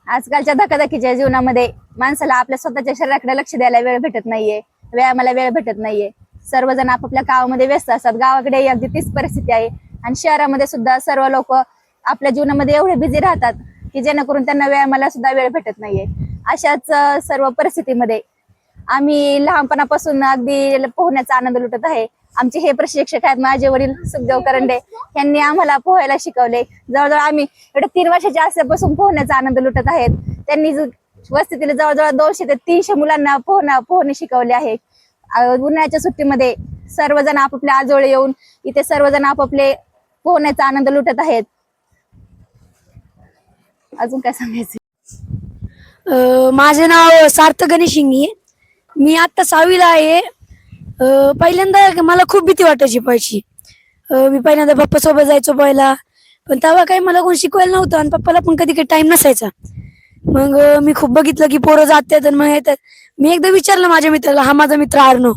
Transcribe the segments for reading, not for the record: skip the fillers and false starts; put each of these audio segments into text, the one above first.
आजकालच्या धकाधकीच्या जीवनामध्ये माणसाला आपल्या स्वतःच्या शरीराकडे लक्ष द्यायला वेळ भेटत नाहीये, व्यायामाला वेळ भेटत नाहीये. सर्वजण आपापल्या कामामध्ये व्यस्त असतात. गावाकडे अगदी तीच परिस्थिती आहे आणि शहरामध्ये सुद्धा सर्व लोक आपल्या जीवनामध्ये एवढे बिझी राहतात की जेणेकरून त्यांना व्यायामाला सुद्धा वेळ भेटत नाहीये. अशाच सर्व परिस्थितीमध्ये आम्ही लहानपणापासून अगदी पोहण्याचा आनंद लुटत आहे. आमचे हे प्रशिक्षक आहेत माझे वडील सुखदेव करंडे, यांनी आम्हाला पोहायला शिकवले. जवळजवळ आम्ही एवढ्या 3 वर्षाच्या असल्यापासून पोहण्याचा आनंद लुटत आहेत. त्यांनी वस्तीतील जवळजवळ 200 ते 300 मुलांना पोहणे शिकवले आहे. उन्हाळ्याच्या सुट्टीमध्ये सर्वजण आपापल्या आजोळे येऊन इथे सर्वजण आपापले पोहण्याचा आनंद लुटत आहेत. अजून काय सांगायचं? माझे नाव सार्थक गणेश शिंगे. मी आता 6वीला आहे. पहिल्यांदा मला खूप भीती वाटायची पाहायची. मी पहिल्यांदा पप्पा सोबत जायचो पहिला, पण तेव्हा काही मला कोण शिकवायला नव्हतं आणि पप्पाला पण कधी काही टाइम नसायचा. मग मी खूप बघितलं की पोरं जातात आणि मग येतात. मी एकदा विचारलं माझ्या मित्राला, हा माझा मित्र आर्नो,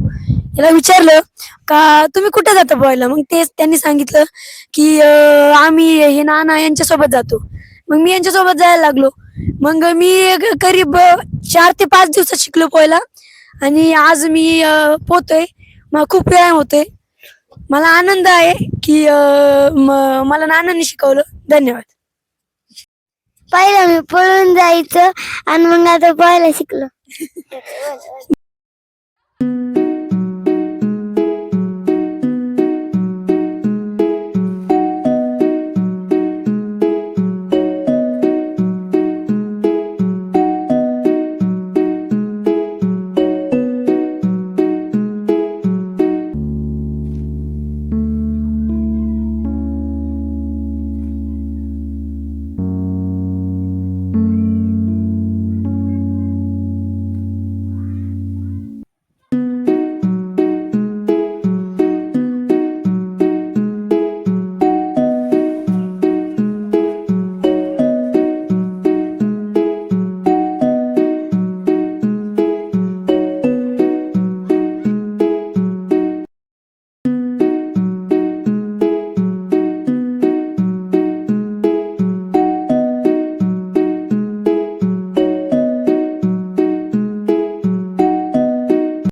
याला विचारलं का तुम्ही कुठे जाता पोहायला? मग त्यांनी सांगितलं की आम्ही हे नाना यांच्या सोबत जातो. मग मी यांच्यासोबत जायला लागलो. मग मी करीब 4 ते 5 दिवसात शिकलो पोहायला आणि आज मी पोहतोय. मला खूप व्यायाम होतोय. मला आनंद आहे की मला नानांनी शिकवलं. धन्यवाद. पहिलं मी पळून जायचं आणि मग आता पोहायला शिकलो.